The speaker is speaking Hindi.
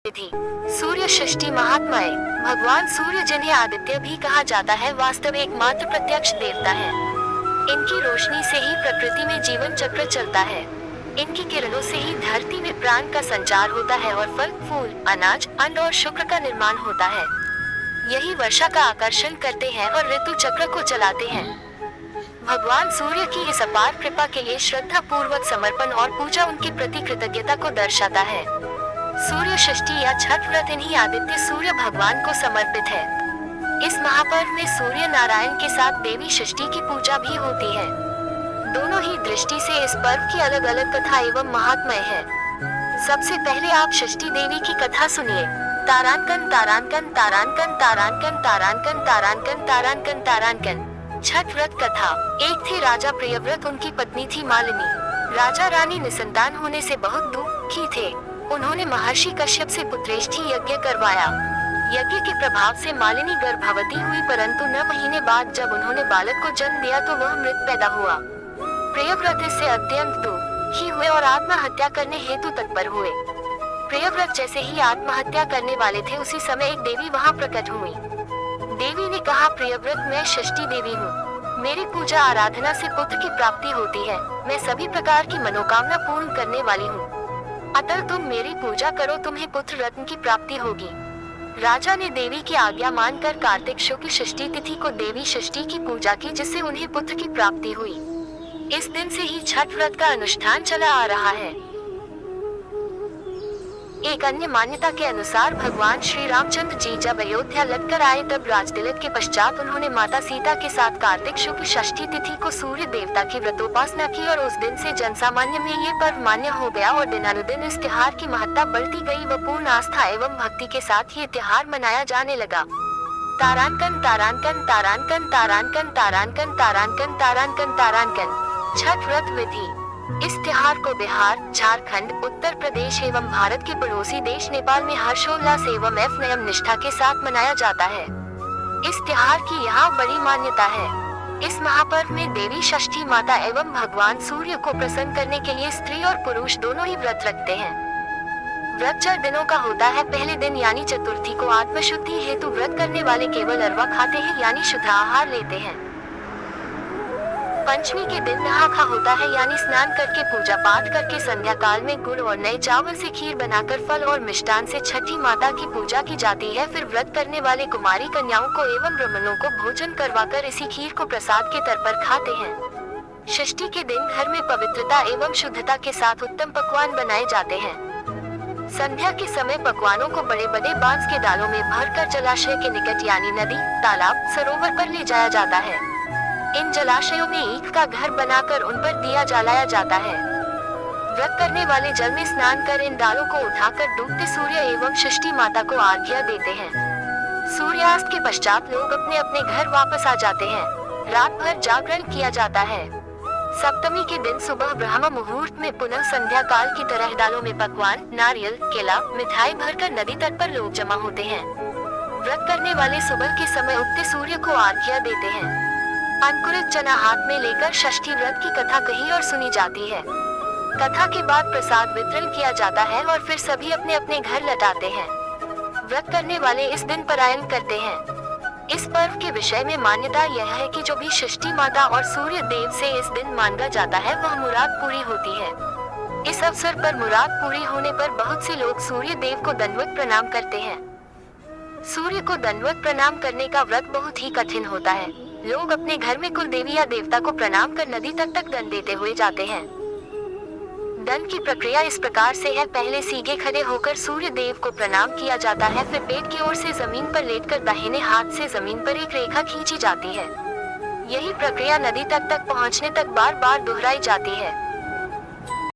विधि। सूर्य षष्ठी महात्माएं। भगवान सूर्य, जिन्हें आदित्य भी कहा जाता है, वास्तव में एकमात्र प्रत्यक्ष देवता है। इनकी रोशनी से ही प्रकृति में जीवन चक्र चलता है। इनकी किरणों से ही धरती में प्राण का संचार होता है और फल, फूल, अनाज, अन्न और शुक्र का निर्माण होता है। यही वर्षा का आकर्षण करते हैं और ऋतु चक्र को चलाते हैं। भगवान सूर्य की इस अपार कृपा के लिए श्रद्धा पूर्वक समर्पण और पूजा उनके प्रति कृतज्ञता को दर्शाता है। सूर्य षष्ठी या छठ व्रत इन्हीं आदित्य सूर्य भगवान को समर्पित है। इस महापर्व में सूर्य नारायण के साथ देवी षष्ठी की पूजा भी होती है। दोनों ही दृष्टि से इस पर्व की अलग अलग कथा एवं महात्म्य है। सबसे पहले आप षष्ठी देवी की कथा सुनिए। तारांकन तारांकन तारांकन तारांकन तारांकन तारांकन तारांकन तारांकन। छठ व्रत कथा। एक थे राजा प्रियव्रत, उनकी पत्नी थी मालिनी। राजा रानी निसंतान होने से बहुत दुखी थे। उन्होंने महर्षि कश्यप से पुत्रेष्ठी यज्ञ करवाया। यज्ञ के प्रभाव से मालिनी गर्भवती हुई, परंतु 9 महीने बाद जब उन्होंने बालक को जन्म दिया तो वह मृत पैदा हुआ। प्रियव्रत इससे अत्यंत दुखी हुए और आत्महत्या करने हेतु तत्पर हुए। प्रियव्रत जैसे ही आत्महत्या करने वाले थे, उसी समय एक देवी वहां प्रकट हुई। देवी ने कहा, प्रियव्रत, मैं षष्ठी देवी हूँ। मेरी पूजा आराधना से पुत्र की प्राप्ति होती है। मैं सभी प्रकार की मनोकामना पूर्ण करने वाली हूँ। अतः तुम मेरी पूजा करो, तुम्हें पुत्र रत्न की प्राप्ति होगी। राजा ने देवी की आज्ञा मानकर कार्तिक शुक्ल षष्ठी तिथि को देवी षष्ठी की पूजा की, जिससे उन्हें पुत्र की प्राप्ति हुई। इस दिन से ही छठ व्रत का अनुष्ठान चला आ रहा है। एक अन्य मान्यता के अनुसार भगवान श्री रामचंद्र जी जब अयोध्या लौटकर आए, तब राजतिलक के पश्चात उन्होंने माता सीता के साथ कार्तिक शुक्ल षष्ठी तिथि को सूर्य देवता की व्रतोपासना की और उस दिन से जनसामान्य में ये पर्व मान्य हो गया और दिनानुदिन इस त्योहार की महत्ता बढ़ती गई व पूर्ण आस्था एवं भक्ति के साथ ये त्योहार मनाया जाने लगा। तारांकन तारांकन तारांकन तारांकन तारांकन तारांकन तारांकन तारांकन। छठ व्रत विधि। इस त्योहार को बिहार, झारखंड, उत्तर प्रदेश एवं भारत के पड़ोसी देश नेपाल में हर्षोल्लास एवं नियम निष्ठा के साथ मनाया जाता है। इस त्योहार की यहाँ बड़ी मान्यता है। इस महापर्व में देवी षष्ठी माता एवं भगवान सूर्य को प्रसन्न करने के लिए स्त्री और पुरुष दोनों ही व्रत रखते हैं। व्रत 4 दिनों का होता है। पहले दिन यानी चतुर्थी को आत्मशुद्धि हेतु व्रत करने वाले केवल अरवा खाते हैं, यानी शुद्ध आहार लेते हैं। पंचमी के दिन नहा खा होता है, यानी स्नान करके पूजा पाठ करके संध्या काल में गुड़ और नए चावल से खीर बनाकर फल और मिष्टान से छठी माता की पूजा की जाती है। फिर व्रत करने वाले कुमारी कन्याओं को एवं ब्राह्मणों को भोजन करवाकर इसी खीर को प्रसाद के तौर पर खाते हैं। षष्ठी के दिन घर में पवित्रता एवं शुद्धता के साथ उत्तम पकवान बनाए जाते हैं। संध्या के समय पकवानों को बड़े बड़े बांस के डालों में भरकर जलाशय के निकट यानी नदी, तालाब, सरोवर पर ले जाया जाता है। इन जलाशयों में ईख का घर बनाकर उन पर दिया जलाया जाता है। व्रत करने वाले जल में स्नान कर इन डालों को उठाकर डूबते सूर्य एवं षष्ठी माता को आर्घ्य देते हैं। सूर्यास्त के पश्चात लोग अपने अपने घर वापस आ जाते हैं। रात भर जागरण किया जाता है। सप्तमी के दिन सुबह ब्रह्म मुहूर्त में पुनः संध्या काल की तरह डालों में पकवान, नारियल, केला, मिठाई भरकर नदी तट पर लोग जमा होते हैं। व्रत करने वाले सुबह के समय उगते सूर्य को आर्घ्य देते हैं। अंकुरित चना हाथ में लेकर षष्ठी व्रत की कथा कही और सुनी जाती है। कथा के बाद प्रसाद वितरण किया जाता है और फिर सभी अपने अपने घर लौटाते हैं। व्रत करने वाले इस दिन पलायन करते हैं। इस पर्व के विषय में मान्यता यह है कि जो भी षष्ठी माता और सूर्य देव से इस दिन मांगा जाता है, वह मुराद पूरी होती है। इस अवसर पर मुराद पूरी होने पर बहुत से लोग सूर्य देव को दंडवत प्रणाम करते हैं। सूर्य को दंडवत प्रणाम करने का व्रत बहुत ही कठिन होता है। लोग अपने घर में कुल देवी या देवता को प्रणाम कर नदी तक दंड देते हुए जाते हैं। दंड की प्रक्रिया इस प्रकार से है। पहले सीधे खड़े होकर सूर्य देव को प्रणाम किया जाता है। फिर पेट की ओर से जमीन पर लेटकर दाहिने हाथ से जमीन पर एक रेखा खींची जाती है। यही प्रक्रिया नदी तक पहुंचने तक बार बार दोहराई जाती है।